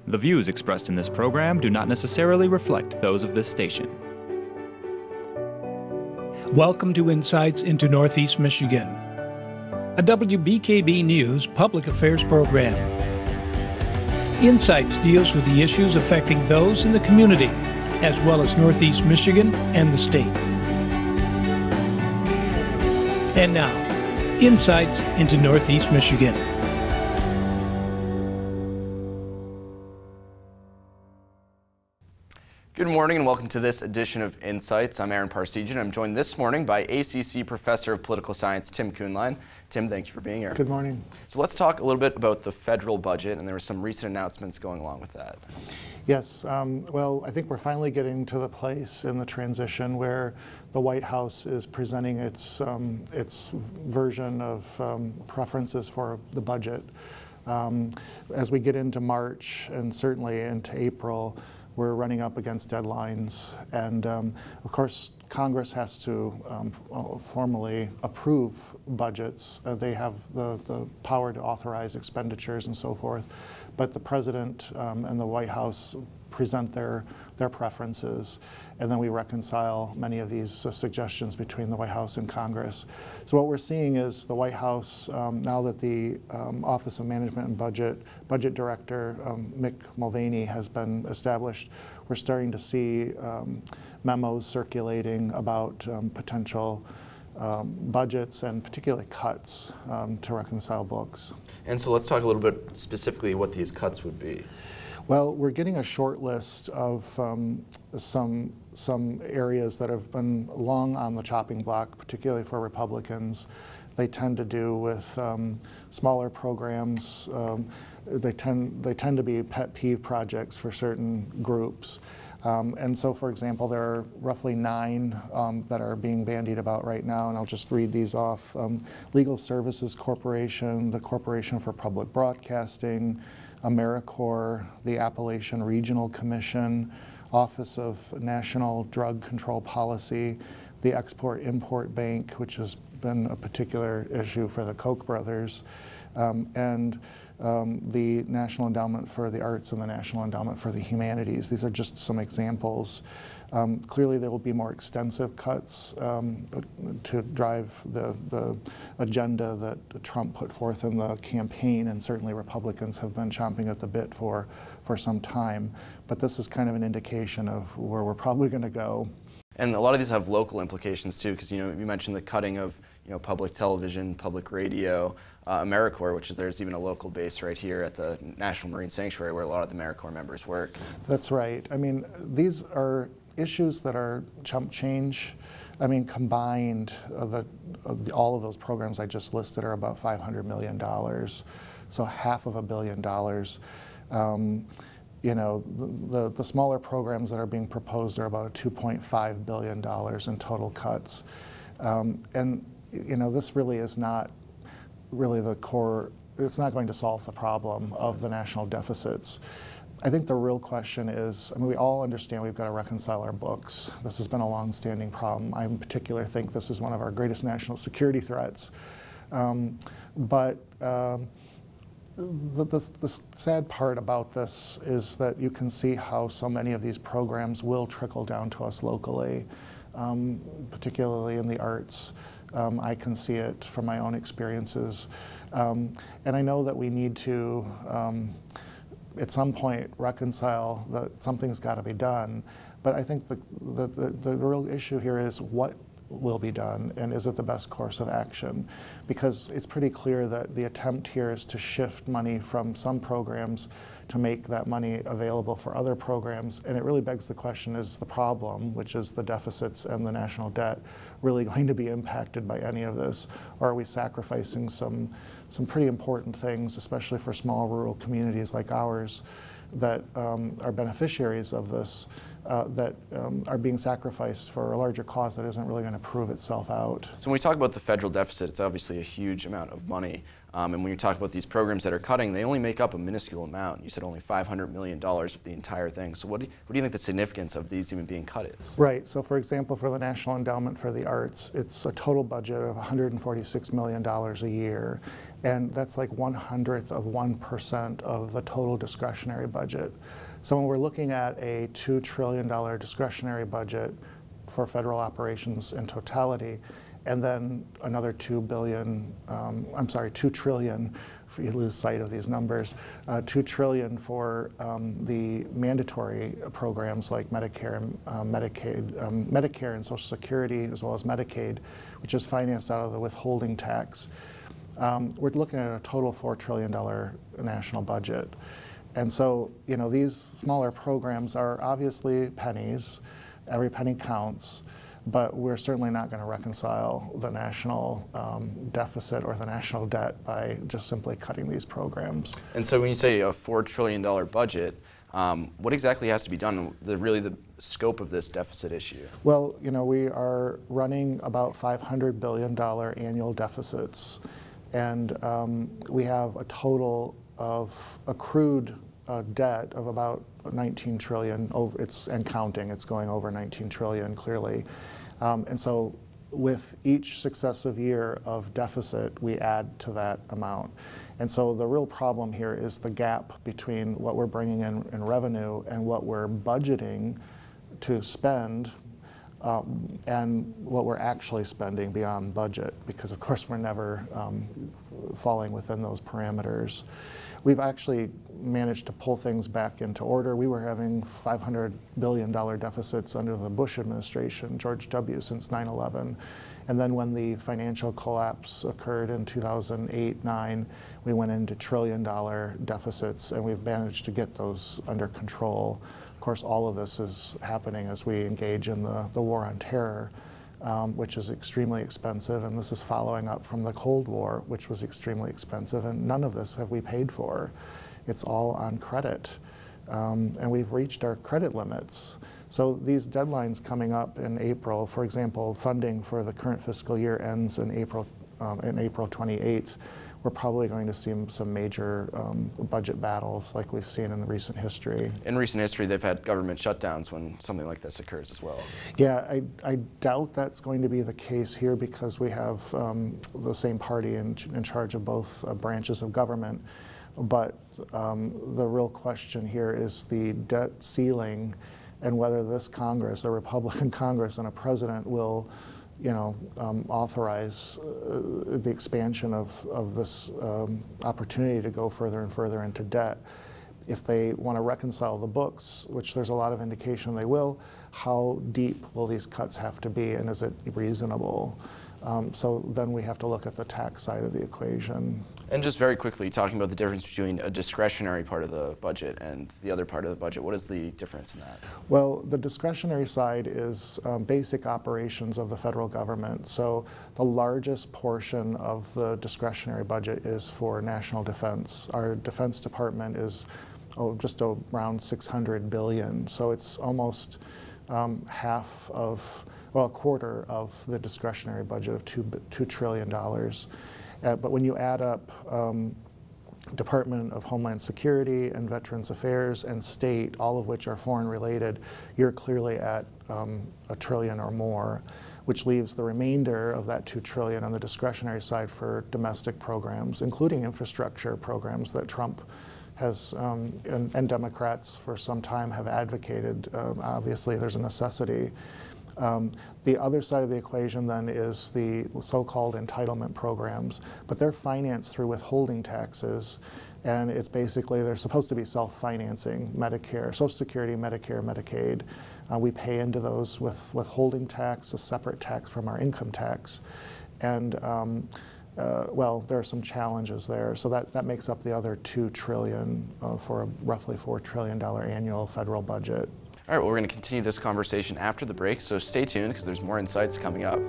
The views expressed in this program do not necessarily reflect those of this station. Welcome to Insights into Northeast Michigan, a WBKB News public affairs program. Insights deals with the issues affecting those in the community, as well as Northeast Michigan and the state. And now, Insights into Northeast Michigan. Good morning and welcome to this edition of Insights. I'm Aaron Parsegian. I'm joined this morning by ACC Professor of Political Science, Tim Kuhnlein. Tim, thank you for being here. Good morning. So let's talk a little bit about the federal budget, and there were some recent announcements going along with that. Yes, well, I think we're finally getting to the place in the transition where the White House is presenting its version of preferences for the budget. As we get into March and certainly into April, we're running up against deadlines, and of course Congress has to formally approve budgets. They have the power to authorize expenditures and so forth, but the President and the White House present their preferences, and then we reconcile many of these suggestions between the White House and Congress. So what we're seeing is the White House, now that the Office of Management and Budget Director Mick Mulvaney has been established, we're starting to see memos circulating about potential budgets and particularly cuts to reconcile books. And so let's talk a little bit specifically what these cuts would be. Well, we're getting a short list of some areas that have been long on the chopping block, particularly for Republicans. They tend to do with smaller programs. They tend to be pet peeve projects for certain groups. And so, for example, there are roughly 9 that are being bandied about right now, and I'll just read these off. Legal Services Corporation, the Corporation for Public Broadcasting, AmeriCorps, the Appalachian Regional Commission, Office of National Drug Control Policy, the Export-Import Bank, which has been a particular issue for the Koch brothers, and the National Endowment for the Arts and the National Endowment for the Humanities. These are just some examples. Clearly there will be more extensive cuts to drive the agenda that Trump put forth in the campaign, and certainly Republicans have been chomping at the bit for some time. But this is kind of an indication of where we're probably going to go. And a lot of these have local implications too, because you mentioned the cutting of public television, public radio, AmeriCorps, which is there's even a local base right here at the National Marine Sanctuary where a lot of the AmeriCorps members work. That's right. I mean, these are issues that are chump change. I mean, combined, all of those programs I just listed are about $500 million, so $500 million. The smaller programs that are being proposed are about $2.5 billion in total cuts. And this really is not really the core, it's not going to solve the problem of the national deficits. I think the real question is, I mean, we all understand we've got to reconcile our books. This has been a long-standing problem. I in particular think this is one of our greatest national security threats. The sad part about this is that you can see how so many of these programs will trickle down to us locally, particularly in the arts. I can see it from my own experiences. And I know that we need to, at some point, reconcile that something's got to be done. But I think the real issue here is what will be done, and is it the best course of action? Because it's pretty clear that the attempt here is to shift money from some programs to make that money available for other programs, and it really begs the question, is the problem, which is the deficits and the national debt, really going to be impacted by any of this? Or are we sacrificing some pretty important things, especially for small rural communities like ours that are beneficiaries of this, that are being sacrificed for a larger cause that isn't really going to prove itself out. So when we talk about the federal deficit, it's obviously a huge amount of money. And when you talk about these programs that are cutting, they only make up a minuscule amount. You said only $500 million of the entire thing. So what do you think the significance of these even being cut is? Right. So for example, for the National Endowment for the Arts, it's a total budget of $146 million a year. And that's like 1/100th of 1% of the total discretionary budget. So when we're looking at a $2 trillion discretionary budget for federal operations in totality, and then another $2 trillion, if you lose sight of these numbers, $2 trillion for the mandatory programs like Medicare and Medicaid, Medicare and Social Security, as well as Medicaid, which is financed out of the withholding tax. We're looking at a total $4 trillion national budget. And so, you know, these smaller programs are obviously pennies. Every penny counts. But we're certainly not going to reconcile the national deficit or the national debt by just simply cutting these programs. And so when you say a $4 trillion budget, what exactly has to be done, really the scope of this deficit issue? Well, you know, we are running about $500 billion annual deficits. And we have a total of accrued debt of about 19 trillion, and counting, it's going over 19 trillion clearly. And so with each successive year of deficit, we add to that amount. And so the real problem here is the gap between what we're bringing in revenue and what we're budgeting to spend and what we're actually spending beyond budget, because of course we're never falling within those parameters. We've actually managed to pull things back into order. We were having $500 billion deficits under the Bush administration, George W., since 9/11. And then when the financial collapse occurred in 2008-9, we went into trillion-dollar deficits, and we've managed to get those under control. Of course, all of this is happening as we engage in the war on terror, which is extremely expensive, and this is following up from the Cold War, which was extremely expensive, and none of this have we paid for. It's all on credit, and we've reached our credit limits. So these deadlines coming up in April, for example, funding for the current fiscal year ends in April 28th. We're probably going to see some major budget battles like we've seen in the recent history. In recent history, they've had government shutdowns when something like this occurs as well. Yeah, I doubt that's going to be the case here because we have the same party in charge of both branches of government. But the real question here is the debt ceiling and whether this Congress, a Republican Congress and a president will authorize the expansion of this opportunity to go further and further into debt. If they want to reconcile the books, which there's a lot of indication they will, how deep will these cuts have to be, and is it reasonable? So then we have to look at the tax side of the equation. And just very quickly, talking about the difference between a discretionary part of the budget and the other part of the budget, what is the difference in that? Well, the discretionary side is basic operations of the federal government. So the largest portion of the discretionary budget is for national defense. Our Defense Department is just around $600 billion. So it's almost half of, well, a quarter of the discretionary budget of $2 trillion. But when you add up Department of Homeland Security and Veterans Affairs and state, all of which are foreign related, you're clearly at $1 trillion or more, which leaves the remainder of that $2 trillion on the discretionary side for domestic programs, including infrastructure programs that Trump has, and Democrats for some time have advocated. Obviously, there's a necessity. The other side of the equation then is the so-called entitlement programs, but they're financed through withholding taxes, and it's basically, they're supposed to be self-financing. Medicare, Social Security, Medicare, Medicaid. We pay into those with withholding tax, a separate tax from our income tax. And well, there are some challenges there. So that makes up the other $2 trillion for a roughly $4 trillion annual federal budget. All right, well, we're going to continue this conversation after the break, so stay tuned because there's more insights coming up.